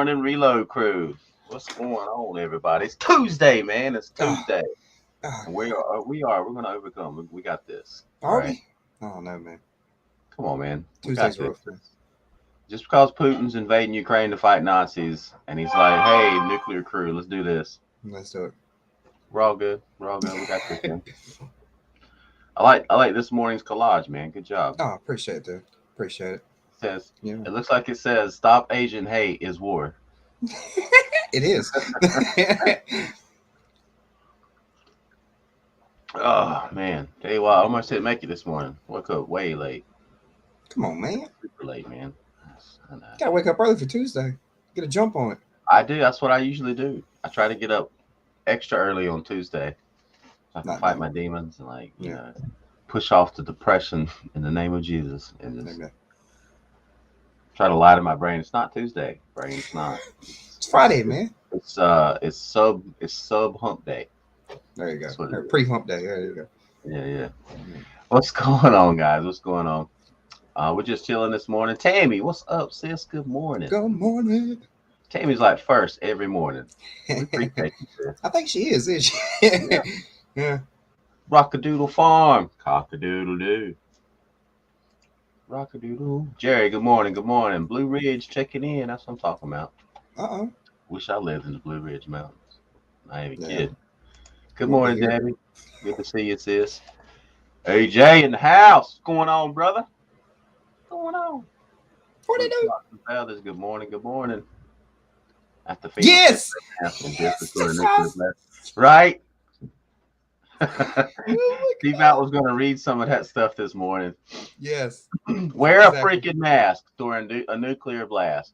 morning, Reload Crew. What's going on, everybody? It's Tuesday, man. It's Tuesday. We're gonna overcome. We got this. All Are right. we? Oh no, man. Come on, man. We Tuesday's got rough, this. man. Just because Putin's invading Ukraine to fight Nazis, and he's like, "Hey, nuclear crew, let's do this." Let's do it. We're all good. We're all good. We got this, man. I like this morning's collage, man. Good job. Oh, appreciate it, dude. Appreciate it. Says Yeah, it looks like it says, "Stop Asian hate is war." it is. Oh man, tell you what, I almost didn't make it this morning. Woke up way late. Come on, man. Super late, man. I know. Gotta wake up early for Tuesday. Get a jump on it. I do. That's what I usually do. I try to get up extra early on Tuesday so I can Not fight done. my demons and Yeah. push off the depression in the name of Jesus and just Maybe. try to lie to my brain. It's not Tuesday, brain. It's not. It's Friday, man. It's sub hump day. There you go. That's what it Or is. pre-hump day. There you go. Yeah. What's going on, guys? What's going on? We're just chilling this morning. Tammy, what's up, sis? Good morning. Good morning. Tammy's like first every morning. We appreciate you, sis. I think she is she? Yeah. Yeah. Rockadoodle Farm. Cockadoodle-doo. Rockadoodle. Jerry, good morning. Good morning. Blue Ridge checking in. That's what I'm talking about. Uh-oh. Wish I lived in the Blue Ridge Mountains. I ain't even Yeah. kidding. Good We'll be morning, here. Debbie. Good to see you, sis. AJ in the house. What's going on, brother? What's going on? What do you do? Fellas, good morning. Good morning. After Yes! Right? Oh my Devout God. was going to read some of that stuff this morning. Yes. Wear Exactly. a freaking mask during a nuclear blast.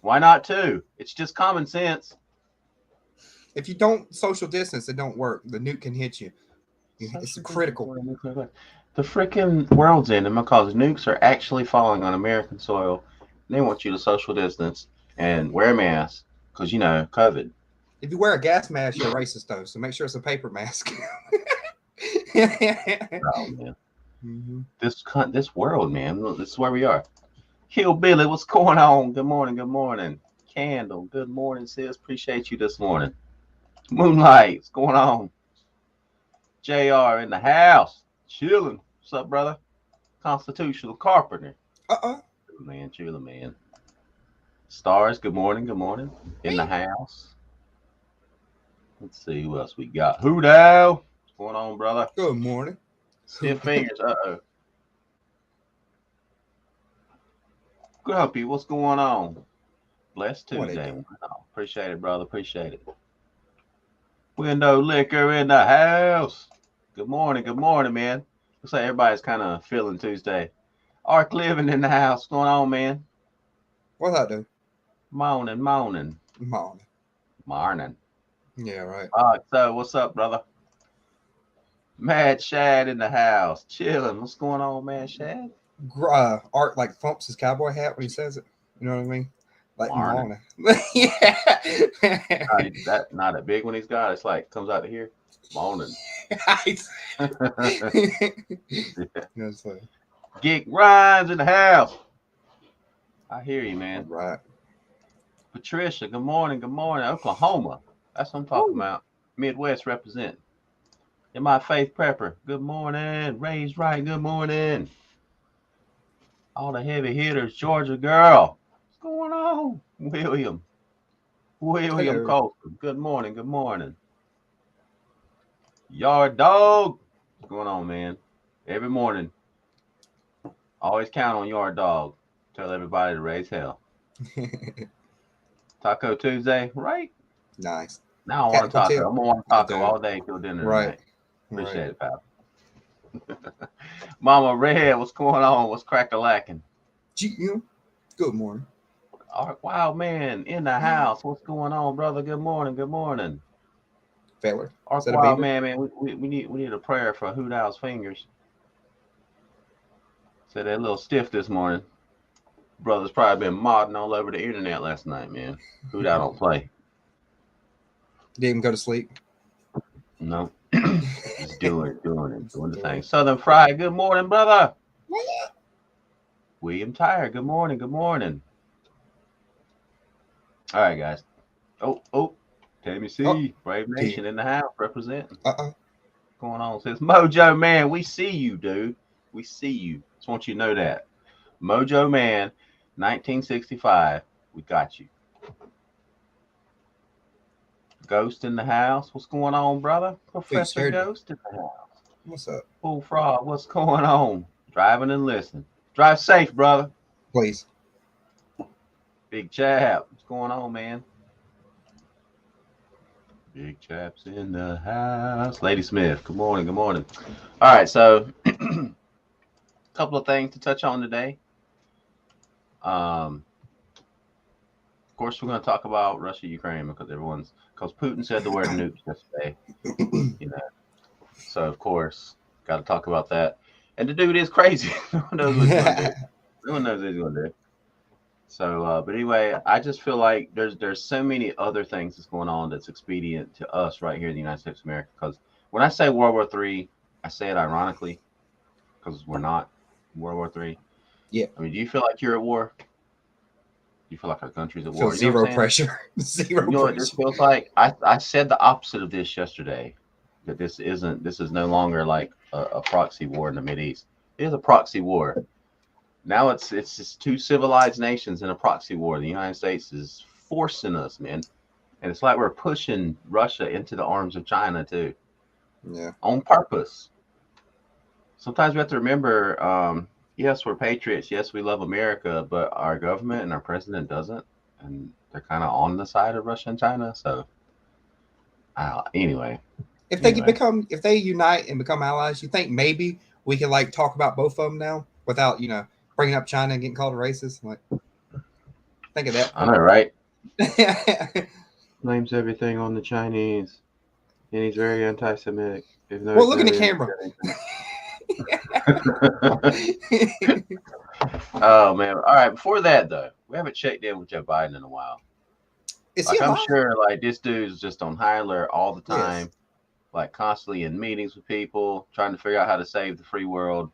Why not two? It's just common sense. If you don't social distance, it don't work. The nuke can hit you. It's critical. The freaking world's ending because nukes are actually falling on American soil. They want you to social distance and wear a mask because, COVID. If you wear a gas mask, you're racist, though. So make sure it's a paper mask. Oh, man. Mm-hmm. This world, man. This is where we are. Hillbilly, what's going on? Good morning. Good morning. Candle, good morning, sis. Appreciate you this morning. Moonlight, what's going on? JR in the house. Chilling. What's up, brother? Constitutional Carpenter. Chilling, man. Stars, good morning. Good morning. In the house. Let's see who else we got. Hoodow. What's going on, brother? Good morning. Stiff fingers. Uh-oh. Grumpy, what's going on? Blessed Tuesday. Wow. Appreciate it, brother. Appreciate it. Window liquor in the house. Good morning, man. Looks like everybody's kind of feeling Tuesday. Ark Living in the house. What's going on, man? What's that do? Morning. Morning. Yeah, right. All right, so what's up, brother? Mad Shad in the house. Chilling. What's going on, Mad Shad? Art like thumps his cowboy hat when he says it. You know what I mean? Like Morning. Yeah. That not a big one he's got. It's like comes out of here. Morning. That's funny. Geek Ryan's in the house. I hear you, man. All right. Patricia, good morning. Good morning. Oklahoma. That's what I'm talking about. Midwest represent. In my faith prepper. Good morning. Raised right. Good morning. All the heavy hitters. Georgia girl. What's going on? William Hello. Colson. Good morning. Good morning. Yard dog. What's going on, man? Every morning. Always count on Yard dog. Tell everybody to raise hell. Taco Tuesday, right? Nice. Now I want a taco. I'm gonna want a taco all day till dinner tonight. Right. Appreciate it, pal. Mama Red, what's going on? What's crack-a-lacking? Good morning. Wow, man, in the house. What's going on, brother? Good morning. Good morning. Feller. Wow, man, we need a prayer for Hoodow's fingers. Said they're a little stiff this morning. Brother's probably been modding all over the internet last night, man. Hoodow don't play. Didn't go to sleep. No. Just doing the thing. Southern Fry, good morning, brother. William Tyre, good morning. Good morning. All right, guys. Oh, Tammy Oh, C, Brave Nation in the house representing. uh-oh. Going on? Says Mojo Man, we see you, dude. We see you. Just want you to know that. Mojo Man, 1965. We got you. Ghost in the house. What's going on, brother? Dude, Professor scared me. Ghost in the house. What's up? Bullfrog, what's going on? Driving and listening. Drive safe, brother. Please. Big Chap, what's going on, man? Big Chap's in the house. Lady Smith, good morning, good morning. All right, so a couple of things to touch on today. Of course, we're going to talk about Russia, Ukraine because Putin said the word nukes yesterday. You know, so of course, got to talk about that. And the dude is crazy. No one knows what he's going to do. No one knows what he's going to do. So, but anyway, I just feel like there's so many other things that's going on that's expedient to us right here in the United States of America. Because when I say World War III, I say it ironically because we're not World War III. Yeah. I mean, do you feel like you're at war? Do you feel like our country's at war? Feel zero pressure. Zero You know what pressure. this feels like? I said the opposite of this yesterday. That this is no longer like a proxy war in the Mideast. It is a proxy war. Now it's just two civilized nations in a proxy war. The United States is forcing us, man. And it's like we're pushing Russia into the arms of China too. Yeah. On purpose. Sometimes we have to remember, yes, we're patriots. Yes, we love America, but our government and our president doesn't. And they're kind of on the side of Russia and China. So, anyway. If they unite and become allies, you think maybe we could like talk about both of them now without bringing up China and getting called a racist? Like, think of that. I know, right? Blames everything on the Chinese, and he's very anti-Semitic. Well, look in the camera. Oh man! All right. Before that, though, we haven't checked in with Joe Biden in a while. Is he alive? I'm sure, like this dude's just on high alert all the time, like constantly in meetings with people, trying to figure out how to save the free world.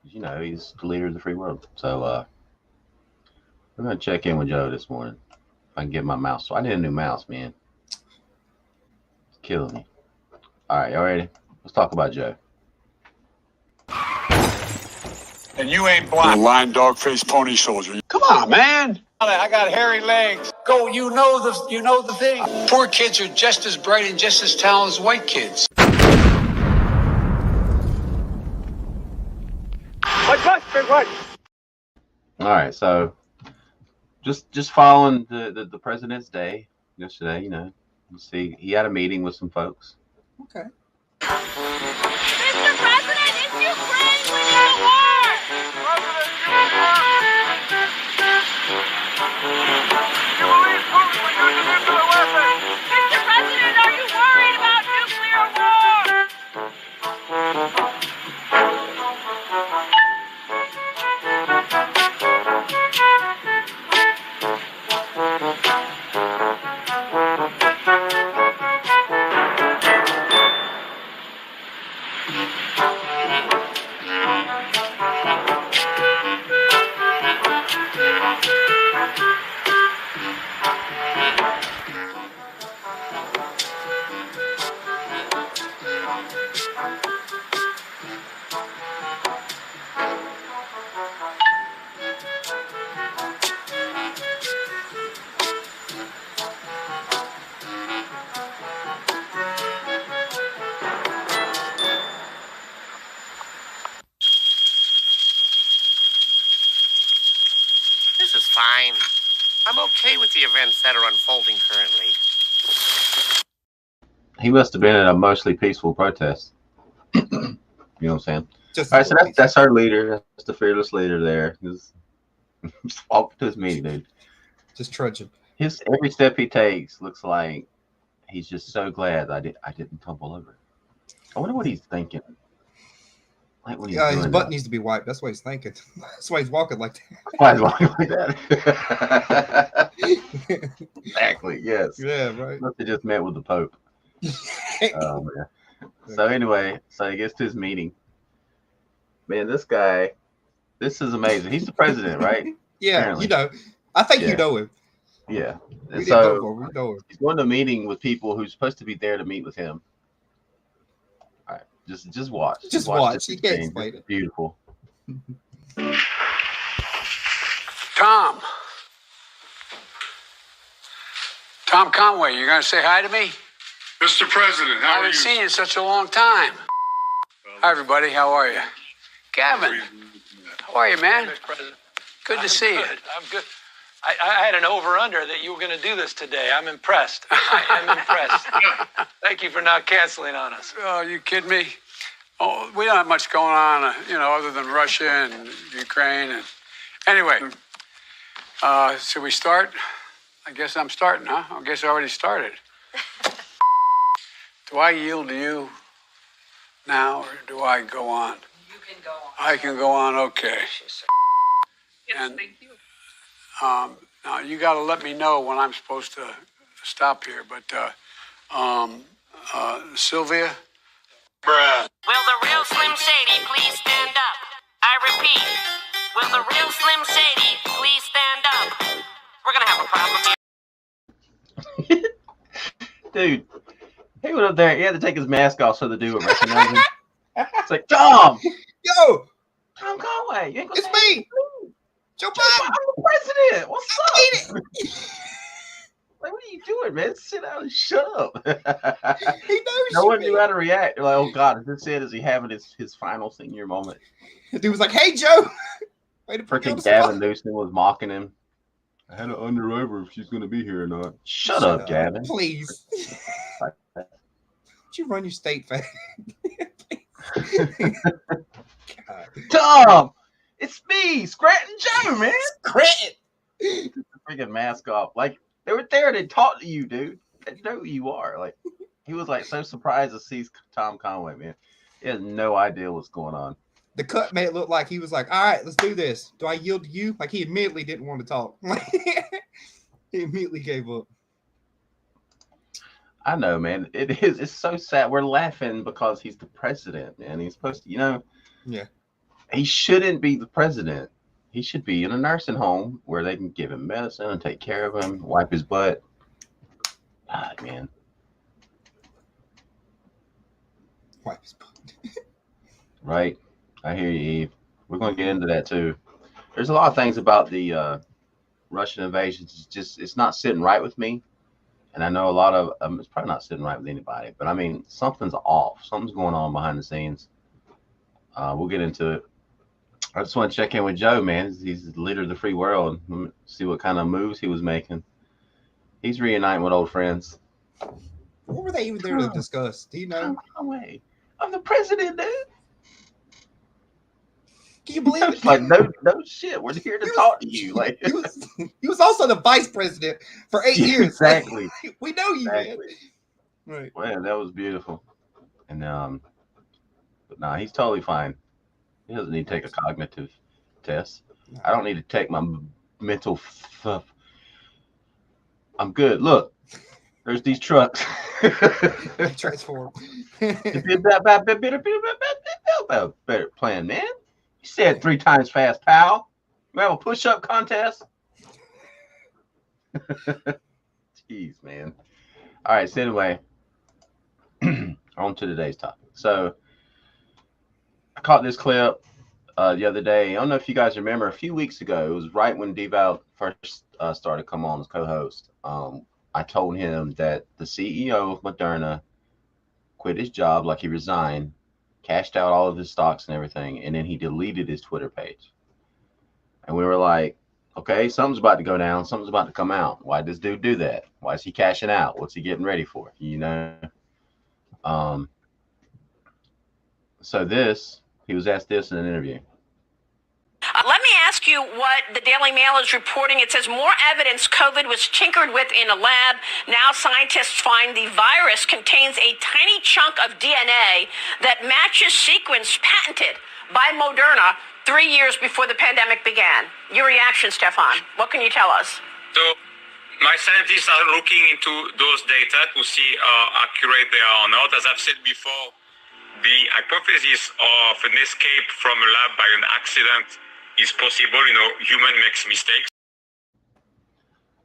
You know, he's the leader of the free world. So we're gonna check in with Joe this morning. If I can get my mouse. So I need a new mouse, man. It's killing me. All right, y'all ready? Let's talk about Joe. And you ain't black. Lying dog-faced pony soldier. Come on, man. I got hairy legs. Go, you know the thing. Poor kids are just as bright and just as talented as white kids. All right, so just following the president's day yesterday, you see he had a meeting with some folks. Okay. Mr. President, it's Ukraine. We need a war. Mr. President, are you worried about nuclear war? This is fine. I'm okay with the events that are unfolding currently. He must have been at a mostly peaceful protest. You know what I'm saying? Just All right, so that's our leader. That's the fearless leader there. Just walk to his meeting, dude. Just trudging. His every step he takes looks like he's just so glad I didn't tumble over. I wonder what he's thinking. Like when he's doing his butt needs to be wiped. That's what he's thinking. That's why he's walking like that. Why is he walking like that? Exactly. Yes. Yeah. Right. Must have just met with the Pope. Oh man. So anyway, so he gets to his meeting. Man, this is amazing. He's the president, right? Yeah. Apparently. I think Yeah. you know him. Yeah. And We didn't vote so for him. We know him. he's going to a meeting with people who's supposed to be there to meet with him. All right, just watch. Just watch. this You can't thing. explain It's it. beautiful. Tom. Tom Conway, you going to say hi to me? Mr. President, I how are haven't you? seen you in such a long time. Hi, everybody. How are you? Gavin. How are you, man? Mr. President. Good to see you. I'm good. I had an over-under that you were going to do this today. I'm impressed. I am impressed. Thank you for not canceling on us. Oh, you kidding me? Oh, we don't have much going on, other than Russia and Ukraine. And anyway, should we start? I guess I'm starting, huh? I guess I already started. Do I yield to you now, or do I go on? You can go on. I can go on, okay. Yes, And- thank you. Now, you got to let me know when I'm supposed to stop here, but Sylvia? Bruh. Will the real Slim Shady please stand up? I repeat, will the real Slim Shady please stand up? We're gonna have a problem here. Dude, he went up there. He had to take his mask off so the dude would recognize him. It's like, Tom! Yo, Tom Conway! You ain't gonna it's say me, Joe I'm Biden. the president! What's up? I mean Like, what are you doing, man? Sit down and shut up. it. He knows No you, one knew man. how to react. They're like, oh, God, is this it? Is he having his final senior moment? The dude was like, "Hey, Joe." Way to put me on Freaking the Gavin spot. Newsom was mocking him. I had to under over if she's going to be here or not. Shut up, Gavin. Please. Would you run your state fast? God. Tom! It's me, Scranton Joe, man. Credit. Get the freaking mask off. Like, they were there to talk to you, dude. They know who you are. Like, he was like so surprised to see Tom Conway, man. He has no idea what's going on. The cut made it look like he was like, "All right, let's do this. Do I yield to you?" Like he immediately didn't want to talk. He immediately gave up. I know, man. It's so sad. We're laughing because he's the president, man. He's supposed to, Yeah. He shouldn't be the president. He should be in a nursing home where they can give him medicine and take care of him, wipe his butt. God, man. Wipe his butt. Right. I hear you, Eve. We're going to get into that too. There's a lot of things about the Russian invasion. It's not sitting right with me. And I know a lot of it's probably not sitting right with anybody, but I mean, something's off. Something's going on behind the scenes. We'll get into it. I just want to check in with Joe, man. He's the leader of the free world. See what kind of moves he was making. He's reuniting with old friends. What were they even there to discuss? Do you know? No way. I'm the president, dude. Can you believe it? Like, no shit. We're here to talk to you. Like, he was also the vice president for 8 years. Exactly. We know you, Exactly. man. Right. Well, that was beautiful. And but nah, he's totally fine. He doesn't need to take a cognitive test. I don't need to take my mental stuff. I'm good. Look, there's these trucks. Transform. Better plan, man. You said 3 times fast, pal. You have a push-up contest? Jeez, man. All right, so anyway, on to today's topic. So I caught this clip the other day. I don't know if you guys remember, a few weeks ago, it was right when Devout first started to come on as co-host. I told him that the CEO of Moderna quit his job, like he resigned, cashed out all of his stocks and everything, and then he deleted his Twitter page. And we were like, okay, something's about to go down. Something's about to come out. Why did this dude do that? Why is he cashing out? What's he getting ready for? So he was asked this in an interview. Let me ask you what the Daily Mail is reporting. It says more evidence COVID was tinkered with in a lab. Now scientists find the virus contains a tiny chunk of DNA that matches sequence patented by Moderna 3 years before the pandemic began. Your reaction, Stefan. What can you tell us? So my scientists are looking into those data to see how accurate they are or not. As I've said before, the hypothesis of an escape from a lab by an accident is possible. Human makes mistakes.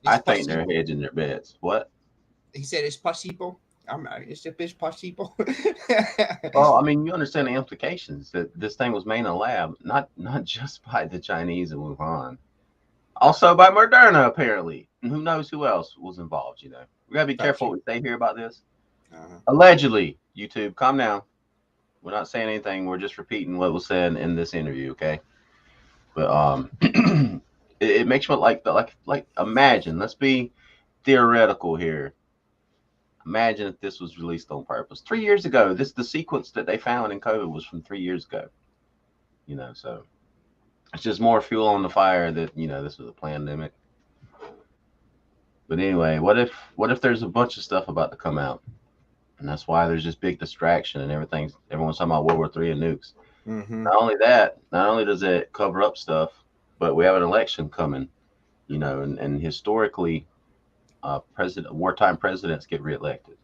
I think they're hedging their bets. What? He said it's possible. It's a bit possible. Well, I mean, you understand the implications that this thing was made in a lab, not just by the Chinese in Wuhan, also by Moderna apparently, and who knows who else was involved. You know, we gotta be careful what we say here about this. Allegedly, YouTube, calm down. We're not saying anything. We're just repeating what was said in this interview, okay? But it makes me like imagine. Let's be theoretical here. Imagine if this was released on purpose 3 years ago. The sequence that they found in COVID was from 3 years ago. You know, so it's just more fuel on the fire that this was a pandemic. But anyway, what if there's a bunch of stuff about to come out, and that's why there's this big distraction and everything. Everyone's talking about World War III and nukes. Not only that, not only does it cover up stuff, but we have an election coming. And historically, wartime presidents get reelected.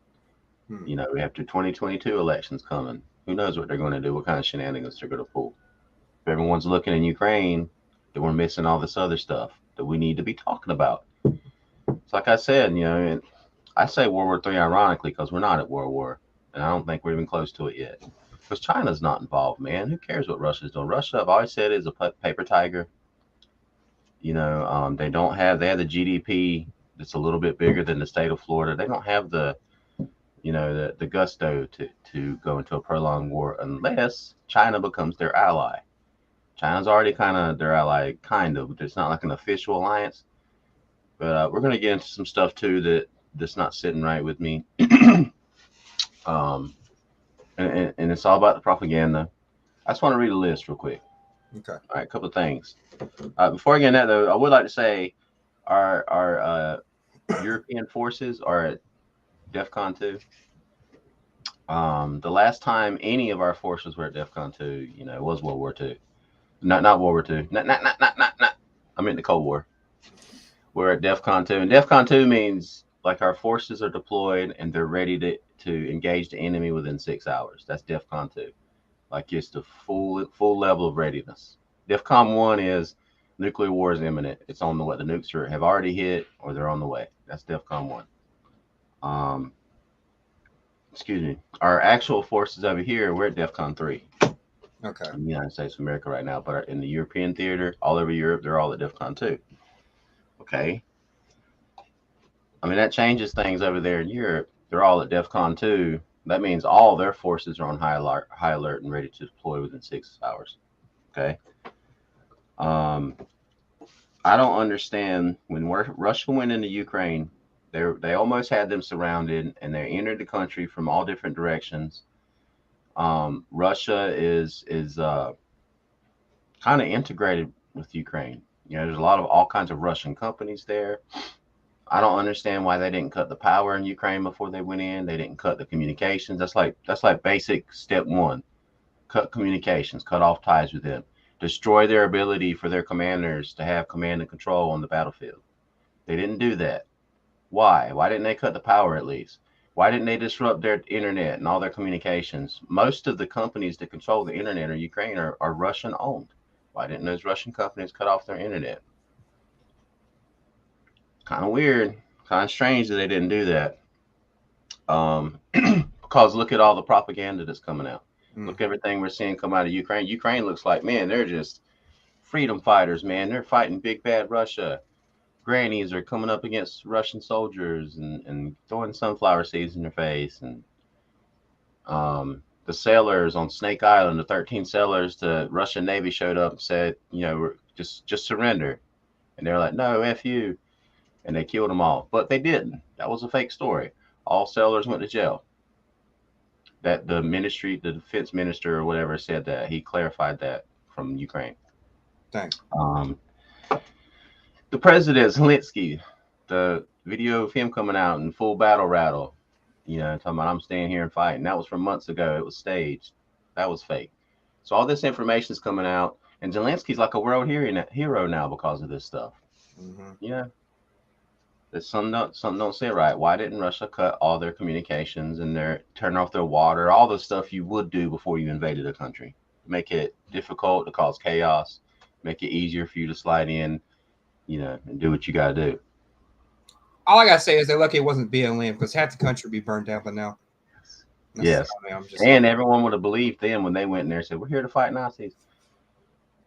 We have the 2022 elections coming. Who knows what they're going to do? What kind of shenanigans they're going to pull? If everyone's looking in Ukraine, then we're missing all this other stuff that we need to be talking about. It's like I said, and I say World War III ironically because we're not at World War, and I don't think we're even close to it yet. Because China's not involved, man. Who cares what Russia's doing? Russia, I've always said, is a paper tiger. They have the GDP that's a little bit bigger than the state of Florida. They don't have the gusto to go into a prolonged war unless China becomes their ally. China's already kind of their ally, kind of. It's not like an official alliance. But we're going to get into some stuff, too, that's not sitting right with me. And it's all about the propaganda. I just want to read a list real quick. Okay. All right, a couple of things. Before I get into that, though, I would like to say our European forces are at DEFCON 2. The last time any of our forces were at DEFCON 2, it was World War II. Not World War II. Not. I meant the Cold War. We're at DEFCON 2. And DEFCON 2 means like our forces are deployed and they're ready to engage the enemy within 6 hours. That's DEFCON 2. Like it's the full level of readiness. DEFCON 1 is nuclear war is imminent. It's on the way. The nukes have already hit or they're on the way. That's DEFCON 1. Excuse me. Our actual forces over here, we're at DEFCON 3. Okay. In the United States of America right now. But in the European theater, all over Europe, they're all at DEFCON 2. Okay. I mean, that changes things over there in Europe. They're all at DEFCON 2. That means all their forces are on high alert and ready to deploy within 6 hours. Okay. I don't understand when Russia went into Ukraine, they almost had them surrounded and they entered the country from all different directions. Russia is kind of integrated with Ukraine. There's all kinds of Russian companies there. I don't understand why they didn't cut the power in Ukraine before they went in. They didn't cut the communications. That's like basic step one. Cut communications, cut off ties with them. Destroy their ability for their commanders to have command and control on the battlefield. They didn't do that. Why? Why didn't they cut the power at least? Why didn't they disrupt their internet and all their communications? Most of the companies that control the internet in Ukraine are Russian owned. Why didn't those Russian companies cut off their internet? Kind of weird, kind of strange that they didn't do that. Because look at all the propaganda that's coming out. Look at everything we're seeing come out of Ukraine. Ukraine looks like, man, they're just freedom fighters, man. They're fighting big bad Russia. Grannies are coming up against Russian soldiers and throwing sunflower seeds in their face. And the sailors on Snake Island, the 13 sailors, the Russian Navy showed up and said, just surrender. And they're like, no, F you. And they killed them all. But they didn't. That was a fake story. All sailors went to jail. That the defense minister or whatever said that. He clarified that from Ukraine. Thanks. The president, Zelensky, the video of him coming out in full battle rattle, talking about I'm staying here and fighting. That was from months ago. It was staged. That was fake. So all this information is coming out, and Zelensky's like a world hero now because of this stuff. Mm-hmm. There's something don't sit right. Why didn't Russia cut all their communications and turn off their water, all the stuff you would do before you invaded a country? Make it difficult to cause chaos, make it easier for you to slide in, and do what you got to do. All I gotta say is they're lucky it wasn't BLM because half the country would be burned down by now. Yes. And everyone would have believed them when they went in there and said, "We're here to fight Nazis."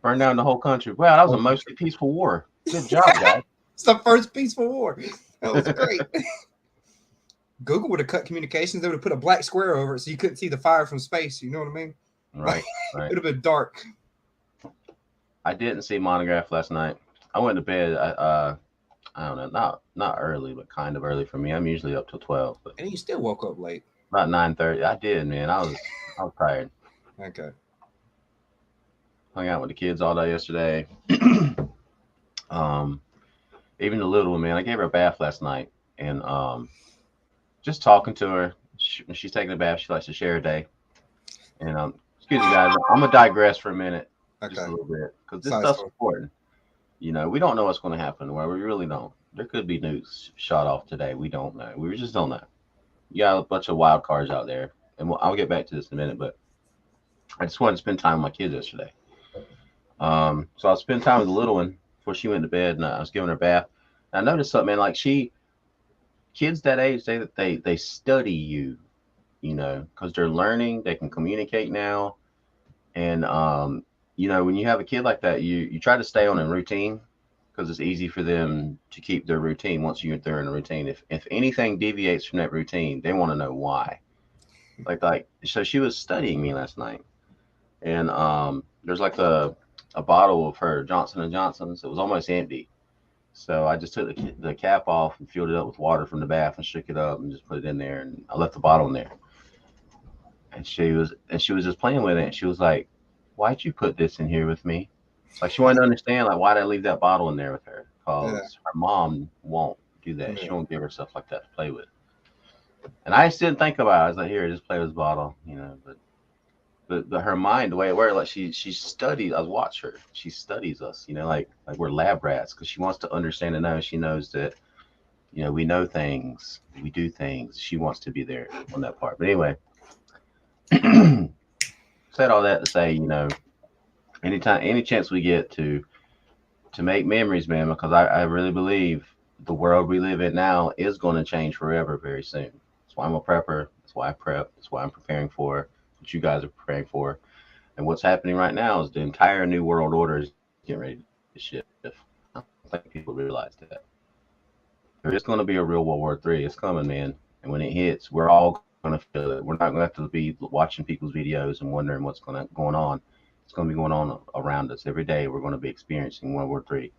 Burn down the whole country. Wow, that was a mostly peaceful war. Good job, guys. It's the first peaceful war. That was great. Google would have cut communications. They would have put a black square over it so you couldn't see the fire from space. You know what I mean? Right. It would have been dark. I didn't see Monograph last night. I went to bed. I don't know, not early, but kind of early for me. I'm usually up till 12. But and you still woke up late. About 9:30. I did, man. I was tired. Okay. Hung out with the kids all day yesterday. Even the little one, man. I gave her a bath last night, and just talking to her. When she's taking a bath, she likes to share a day. And excuse me, guys. I'm gonna digress for a minute, just a little bit, because this stuff's important. You know, we don't know what's going to happen. Well, we really don't. There could be nukes shot off today. We don't know. We just don't know. You got a bunch of wild cards out there, and I'll get back to this in a minute. But I just wanted to spend time with my kids yesterday. So I spent time with the little one before she went to bed, and I was giving her a bath. And I noticed something, man. Like kids that age, they study you, you know, because they're learning. They can communicate now, and you know, when you have a kid like that, you try to stay on a routine because it's easy for them to keep their routine once they're in a routine. If anything deviates from that routine, they want to know why. Like so she was studying me last night, and there's like a bottle of her Johnson & Johnson's. It was almost empty. So I just took the cap off and filled it up with water from the bath and shook it up and just put it in there, and I left the bottle in there. And she was just playing with it, and she was like, "Why'd you put this in here with me?" Like she wanted to understand, like, why'd I leave that bottle in there with her? Because her mom won't do that. She won't give her stuff like that to play with. And I just didn't think about it. I was like, "Here, just play with this bottle," you know. But her mind, the way it works, like she studies. I watch her. She studies us, you know, like we're lab rats, because she wants to understand and know. She knows that, you know, we know things, we do things. She wants to be there on that part. But anyway, said all that to say, you know, any chance we get to make memories, man, because I really believe the world we live in now is going to change forever very soon. That's why I'm a prepper. That's why I prep. That's why I'm preparing for what you guys are preparing for. And what's happening right now is the entire new world order is getting ready to shift. I don't think people realize that. There is going to be a real World War III. It's coming, man. And when it hits, we're all going to feel it. We're not going to have to be watching people's videos and wondering what's going on. It's going to be going on around us every day. We're going to be experiencing World War III.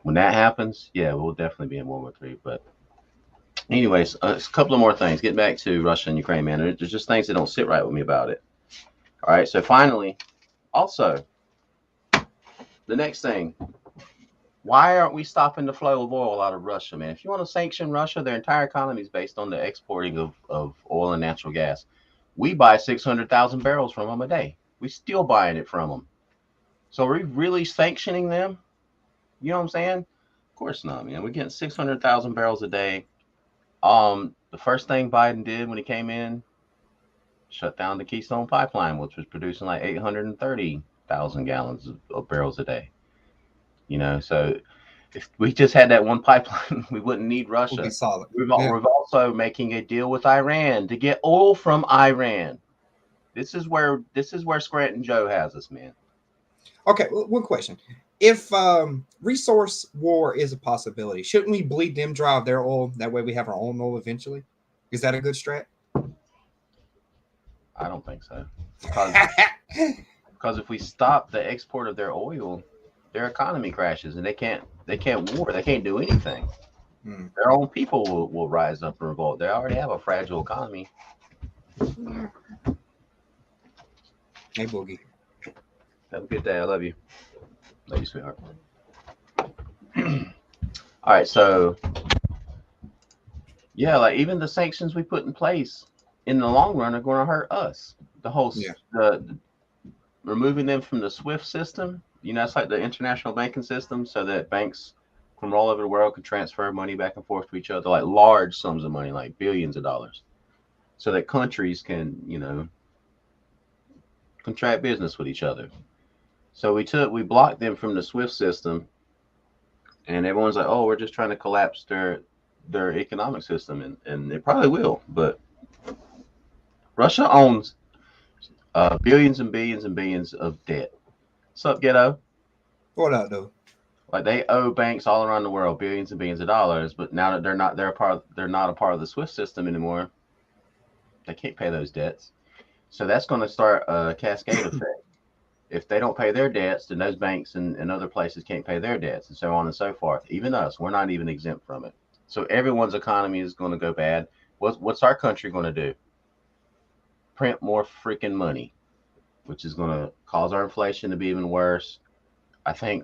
When that happens, yeah, we'll definitely be in World War III. But anyways, a couple of more things. Get back to Russia and Ukraine, man. There's just things that don't sit right with me about it. All right, so finally, also, the next thing, why aren't we stopping the flow of oil out of Russia, man? If you want to sanction Russia, their entire economy is based on the exporting of oil and natural gas. We buy 600,000 barrels from them a day. We still buying it from them. So are we really sanctioning them? You know what I'm saying? Of course not, man. We're getting 600,000 barrels a day. The first thing Biden did when he came in, shut down the Keystone Pipeline, which was producing like 830,000 gallons of barrels a day. You know, so if we just had that one pipeline, we wouldn't need Russia. We'll be solid. We're also making a deal with Iran to get oil from Iran. This is where Scranton Joe has us, man. Okay, one question. If resource war is a possibility, shouldn't we bleed them dry of their oil? That way we have our own oil eventually. Is that a good strat? I don't think so. Because if we stop the export of their oil, their economy crashes, and they can't war. They can't do anything. Their own people will rise up and revolt. They already have a fragile economy. Hey, Boogie. Have a good day. I love you. Love you, sweetheart. All right, so yeah, like even the sanctions we put in place in the long run are going to hurt us. The whole the removing them from the SWIFT system, you know, it's like the international banking system, so that banks from all over the world can transfer money back and forth to each other, like large sums of money, like billions of dollars, so that countries can, you know, contract business with each other. So we blocked them from the SWIFT system, and everyone's like, "Oh, we're just trying to collapse their their economic system, and it probably will. But Russia owns billions and billions and billions of debt. What's up, ghetto? What up, though? Like they owe banks all around the world billions and billions of dollars, but now that they're not a part of the SWIFT system anymore, they can't pay those debts. So that's going to start a cascade effect. If they don't pay their debts, then those banks and other places can't pay their debts, and so on and so forth. Even us, we're not even exempt from it. So everyone's economy is going to go bad. What's our country going to do? Print more freaking money, which is going to cause our inflation to be even worse. I think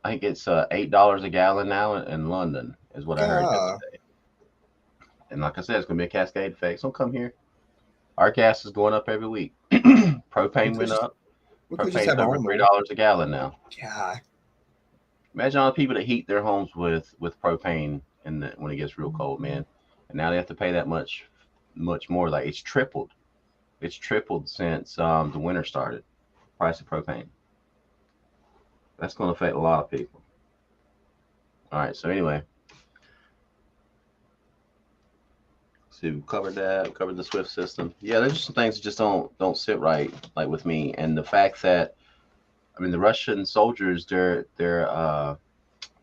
it's $8 a gallon now in London is what I heard yesterday. And like I said, it's going to be a cascade effect. So come here. Our gas is going up every week. Propane went up. Propane's over $3 a gallon now. God. Imagine all the people that heat their homes with propane when it gets real cold, man. And now they have to pay that much more. Like it's tripled. It's tripled since the winter started. Price of propane. That's going to affect a lot of people. All right. So anyway, so we covered that. We covered the SWIFT system. Yeah, there's just some things that just don't sit right, like with me, and the fact that, I mean, the Russian soldiers, their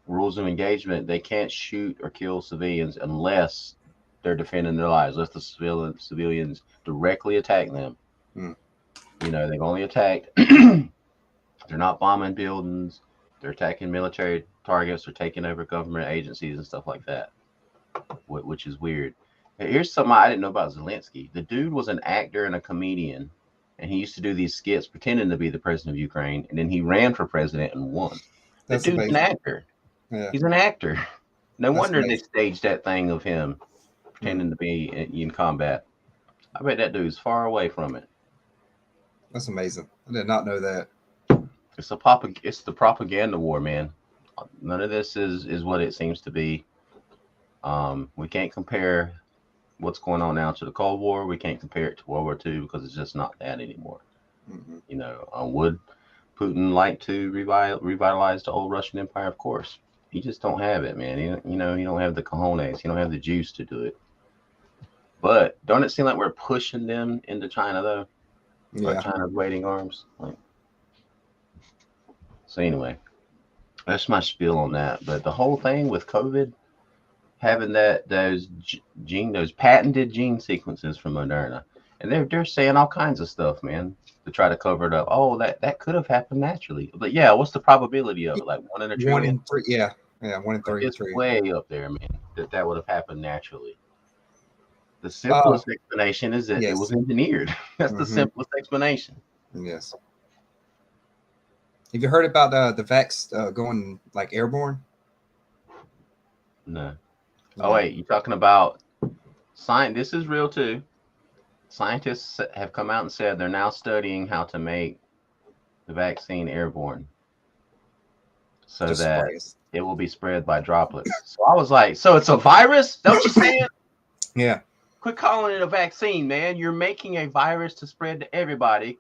rules of engagement, they can't shoot or kill civilians unless they're defending their lives. Unless the civilians directly attack them. You know, they've only attacked. They're not bombing buildings. They're attacking military targets or taking over government agencies and stuff like that, which is weird. Here's something I didn't know about Zelensky. The dude was an actor and a comedian, and he used to do these skits pretending to be the president of Ukraine, and then he ran for president and won. The dude's an actor. Yeah. He's an actor. No wonder they staged that thing of him pretending to be in combat. I bet that dude's far away from it. That's amazing. I did not know that. It's the propaganda war, man. None of this is what it seems to be. We can't compare what's going on now to the Cold War. We can't compare it to World War II because it's just not that anymore. You know, would Putin like to revitalize the old Russian Empire? Of course. He just don't have it, man. You know, he don't have the cojones. He don't have the juice to do it. But don't it seem like we're pushing them into China, though? Yeah. Like China's waiting arms. So anyway, that's my spiel on that. But the whole thing with COVID, having those patented gene sequences from Moderna, and they're saying all kinds of stuff, man, to try to cover it up. Oh, that could have happened naturally. But yeah, what's the probability of it? Like 1 in a trillion? 1 in 3. Yeah, 1 in 3. It's way up there, man. That would have happened naturally. The simplest explanation is that it was engineered. That's the simplest explanation. Yes. Have you heard about the vax going like airborne? No. Oh wait, you're talking about science? This is real too. Scientists have come out and said they're now studying how to make the vaccine airborne, so that it will be spread by droplets. So I was like, so it's a virus? Don't you say it? Yeah. Quit calling it a vaccine, man. You're making a virus to spread to everybody.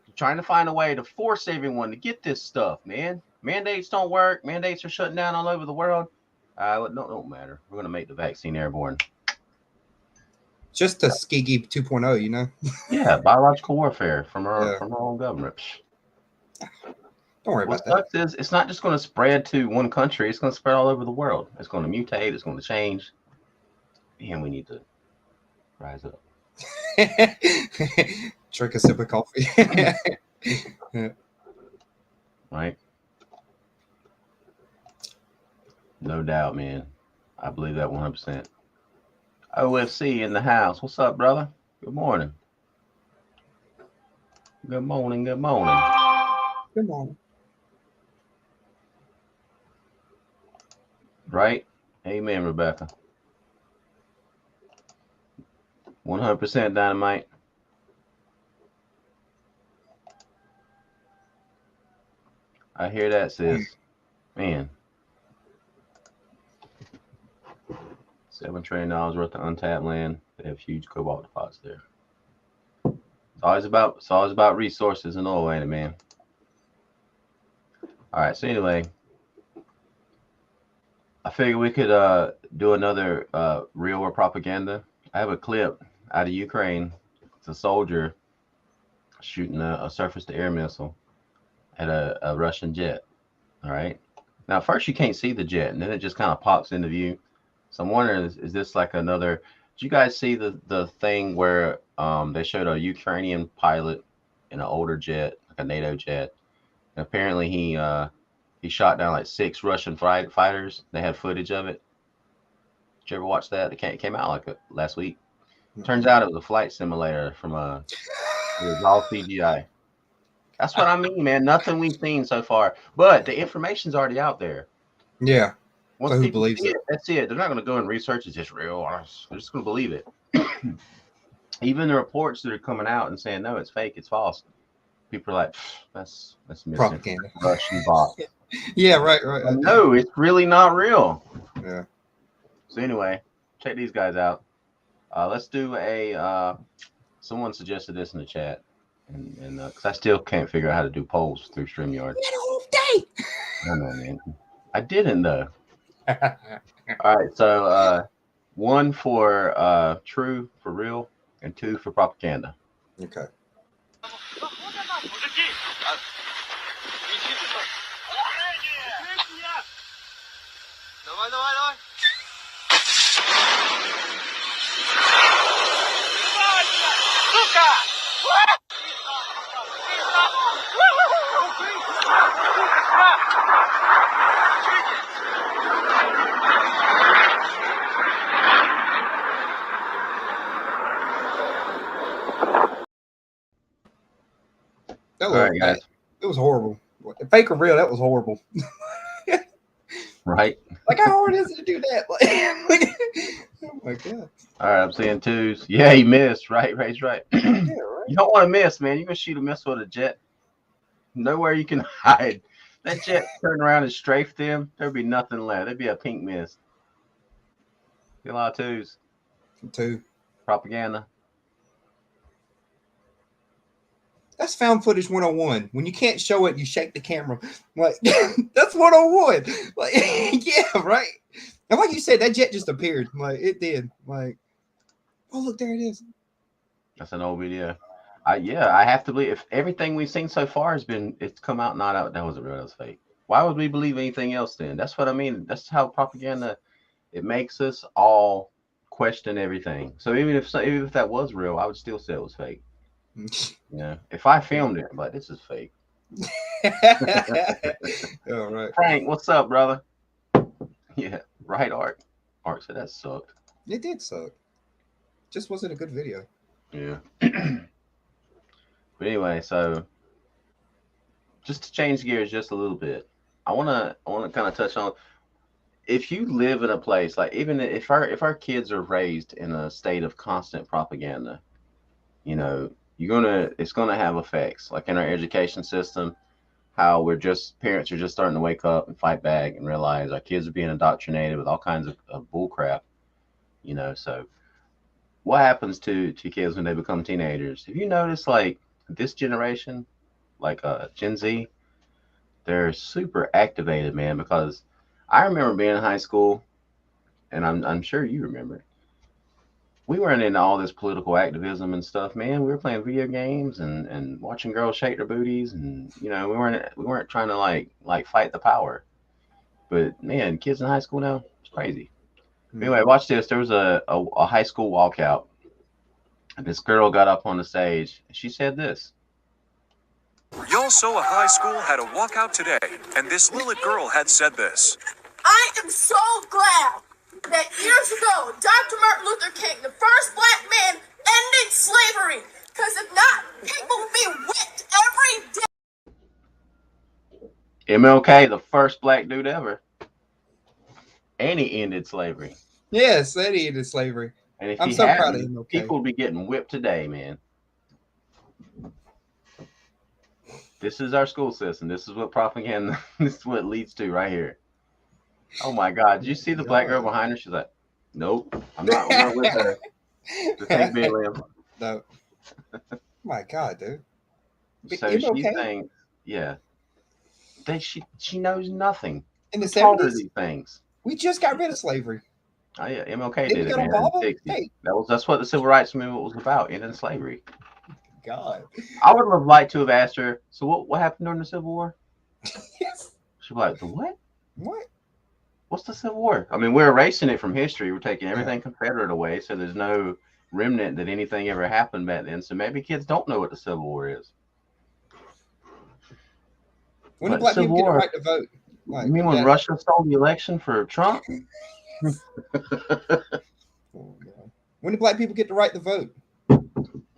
You're trying to find a way to force everyone to get this stuff, man. Mandates don't work. Mandates are shutting down all over the world. Don't matter. We're going to make the vaccine airborne. Just a Skiggy 2.0, you know? Yeah, biological warfare from our own government. Don't worry about that. What sucks is it's not just going to spread to one country. It's going to spread all over the world. It's going to mutate. It's going to change. And we need to rise up. Drink a sip of coffee. Right? No doubt, man. I believe that 100%. OFC in the house. What's up, brother? Good morning. Good morning. Good morning. Good morning. Right? Amen, Rebecca. 100% dynamite. I hear that, sis. Man. $7 trillion worth of untapped land. They have huge cobalt deposits there. It's always about resources and oil, ain't it, man? All right. So anyway, figured we could do another real or propaganda. I have a clip out of Ukraine. It's a soldier shooting a surface-to-air missile at a Russian jet. All right. Now, first you can't see the jet, and then it just kind of pops into view. So I'm wondering, is this like another? Did you guys see the thing where they showed a Ukrainian pilot in an older jet, like a NATO jet? And apparently he shot down like 6 Russian fighters. They had footage of it. Did you ever watch that? It came out like last week. Turns out it was a flight simulator from it was all CGI. That's what I mean, man. Nothing we've seen so far, but the information's already out there. Yeah. Once So who people believes see it? that's it. They're not going to go and research it's just real. They're just going to believe it. Even the reports that are coming out and saying no, it's fake, it's false. People are like, that's Propaganda. Russian bot. Yeah, right. No, it's really not real. Yeah. So anyway, check these guys out. Let's do a. Someone suggested this in the chat, and because I still can't figure out how to do polls through StreamYard. You had a whole day. I know, man. I didn't though. All right, so 1 for true, for real, and 2 for propaganda. Okay. That was, All right, guys. It was horrible. Fake or real, that was horrible. Right? Like, how hard is it to do that? Like, oh my god. All right, I'm seeing 2s. Yeah, he missed. Right, Ray's right. Yeah, right. You don't want to miss, man. You're gonna shoot a missile at a jet. Nowhere you can hide. That jet turned around and strafed them. There'd be nothing left. There'd be a pink mist. Be a lot of 2s. 2. Propaganda. That's found footage 101. When you can't show it, you shake the camera. Like, that's 101. Like, yeah, right. And like you said, that jet just appeared. Like, it did. Like, oh, look, there it is. That's an old video. Yeah, I have to believe if everything we've seen so far it's come out not out. That wasn't real. That was fake. Why would we believe anything else then? That's what I mean. That's how propaganda. It makes us all question everything. So even if that was real, I would still say it was fake. Yeah, if I filmed it, but this is fake. All right. Frank, what's up, brother? Yeah, right, Art. Art said that sucked. It did suck. Just wasn't a good video. Yeah. But anyway, so just to change gears just a little bit, I wanna kind of touch on if you live in a place like even if our kids are raised in a state of constant propaganda, you know. It's gonna have effects like in our education system, how parents are just starting to wake up and fight back and realize our kids are being indoctrinated with all kinds of bull crap, you know. So what happens to kids when they become teenagers? Have you noticed like this generation, like Gen Z, they're super activated, man, because I remember being in high school, and I'm sure you remember. We weren't into all this political activism and stuff, man. We were playing video games and watching girls shake their booties, and you know, we weren't trying to like fight the power. But man, kids in high school now, it's crazy. Anyway, watch this. There was a high school walkout, and this girl got up on the stage, and she said this. Y'all High School had a walkout today, and this Lilith girl had said this. I am so glad that years ago, Dr. Martin Luther King, the first black man, ended slavery. Because if not, people would be whipped every day. MLK, the first black dude ever. And he ended slavery. Yes, that he ended slavery. And if I'm so proud of MLK. People would be getting whipped today, man. This is our school system. This is what propaganda, this is what it leads to right here. Oh my God. Did you see the black girl behind her? She's like, nope, I'm not with her. This ain't Big Lim. No. My God, dude. So she thinks, yeah. She knows nothing. In the Who taught her 70s? these things. We just got rid of slavery. Oh yeah, MLK Didn't did it, go to man. In Baba? the 60s. Hey. That's what the Civil Rights Movement was about, ending slavery. God. I would have liked to have asked her, so what happened during the Civil War? Yes. She'd be like, the what? What? What's the Civil War? I mean, we're erasing it from history. We're taking everything Confederate away, so there's no remnant that anything ever happened back then. So maybe kids don't know what the Civil War is. When do black people get the right to vote? Like, you mean when Russia stole the election for Trump? When do black people get the right to vote?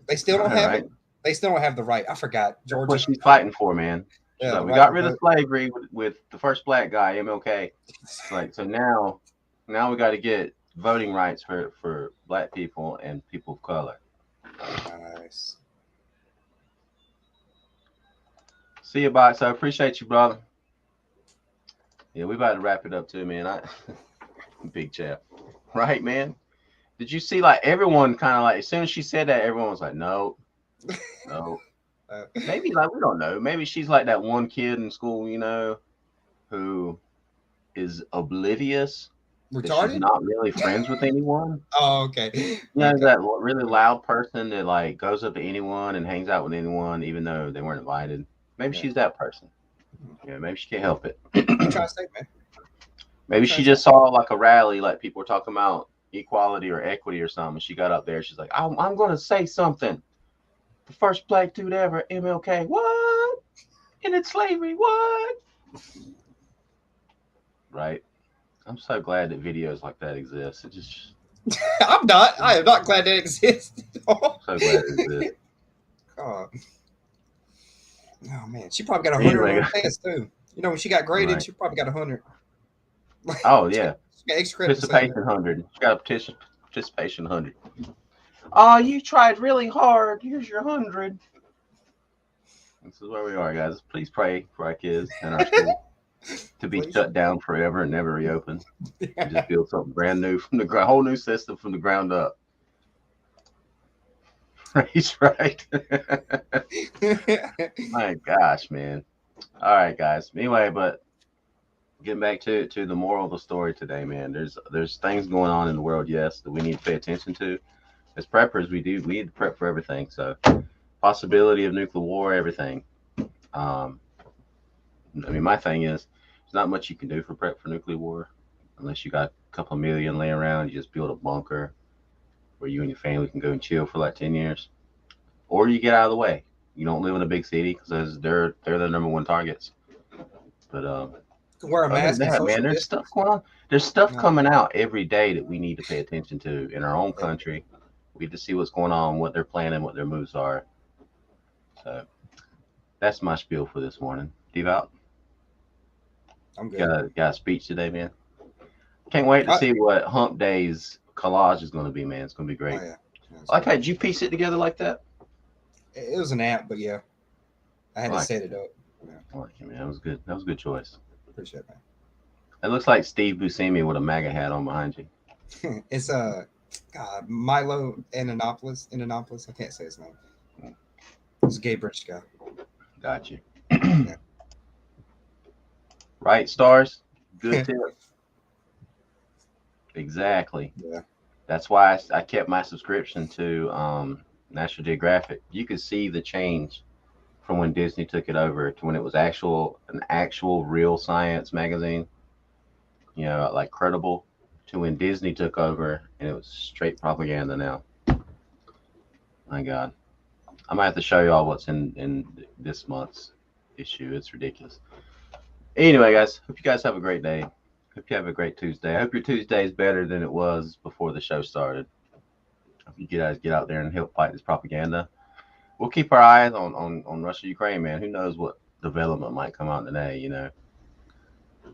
They still don't have it. They still don't have the right. I forgot. Georgia. That's what she's fighting for, man. She's Yeah, like, we got rid of slavery with the first black guy, MLK. It's like, so now we got to get voting rights for black people and people of color. Nice. See you, bye. So I appreciate you, brother. Yeah, we about to wrap it up too, man. Big chap, right, man? Did you see like everyone kind of like as soon as she said that, everyone was like, no. Maybe like we don't know. Maybe she's like that one kid in school, you know, who is oblivious. Retarded? She's not really friends with anyone. Oh, okay. You know, that really loud person that like goes up to anyone and hangs out with anyone, even though they weren't invited. Maybe she's that person. Yeah, maybe she can't help it. Try to say, man. Maybe she just saw like a rally, like people were talking about equality or equity or something. She got up there. She's like, I'm going to say something. The first black dude ever, MLK. What? Ended slavery. What? Right. I'm so glad that videos like that exist. It just. I'm not. I am not glad that exists. I'm so glad it exists. Oh man, she probably got 100 on her test too. You know, when she got graded, she probably got 100. Oh yeah. She got extra credit. Participation 100. She got a participation 100. Oh, you tried really hard. Here's your 100. This is where we are, guys. Please pray for our kids and our school to be shut down forever and never reopen. Yeah. Just build something brand new from the whole new system from the ground up. He's right. My gosh, man. All right, guys. Anyway, but getting back to the moral of the story today, man. There's things going on in the world, yes, that we need to pay attention to. As preppers, we need to prep for everything. So, possibility of nuclear war, everything. I mean, my thing is, there's not much you can do for prep for nuclear war, unless you got a couple of million laying around. You just build a bunker where you and your family can go and chill for like 10 years, or you get out of the way. You don't live in a big city because they're the #1 targets. But wear a mask. Man, there's stuff going on. There's stuff coming out every day that we need to pay attention to in our own country. We need to see what's going on, what they're planning, what their moves are. So that's my spiel for this morning. Devout, I'm good. Got a speech today, man. Can't wait to see what Hump Day's collage is going to be, man. It's going to be great. Oh, yeah. Okay, did you piece it together like that? It was an app, but yeah, I had to set it up. Yeah. I like it, man. That was good. That was a good choice. Appreciate it, man. It looks like Steve Buscemi with a MAGA hat on behind you. It's Milo Ananopoulos. I can't say his name. He's a gay British guy. Got you. Yeah. Right, stars. Good tip. Exactly. Yeah. That's why I kept my subscription to National Geographic. You could see the change from when Disney took it over to when it was an actual real science magazine, you know, like credible, to when Disney took over and it was straight propaganda now. My God. I might have to show you all what's in this month's issue. It's ridiculous. Anyway, guys, hope you guys have a great day. Hope you have a great Tuesday. I hope your Tuesday is better than it was before the show started. Hope you guys get out there and help fight this propaganda. We'll keep our eyes on Russia, Ukraine, man. Who knows what development might come out today, you know.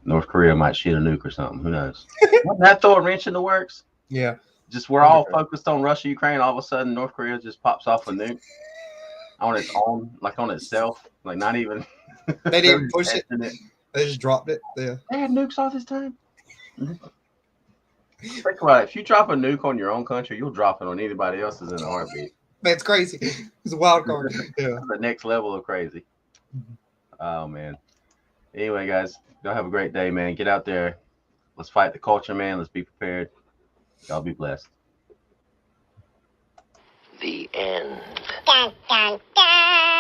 North Korea might shoot a nuke or something. Who knows? Wouldn't that throw a wrench in the works? Yeah. Just we're all focused on Russia, Ukraine. All of a sudden, North Korea just pops off a nuke on its own, like on itself. Like not even. They didn't push it. They just dropped it. Yeah. They had nukes all this time. Think about it. If you drop a nuke on your own country, you'll drop it on anybody else's in a heartbeat. Man, it's crazy. It's a wild card. Yeah. The next level of crazy. Oh, man. Anyway, guys, y'all have a great day, man. Get out there. Let's fight the culture, man. Let's be prepared. Y'all be blessed. The end. Dun, dun, dun.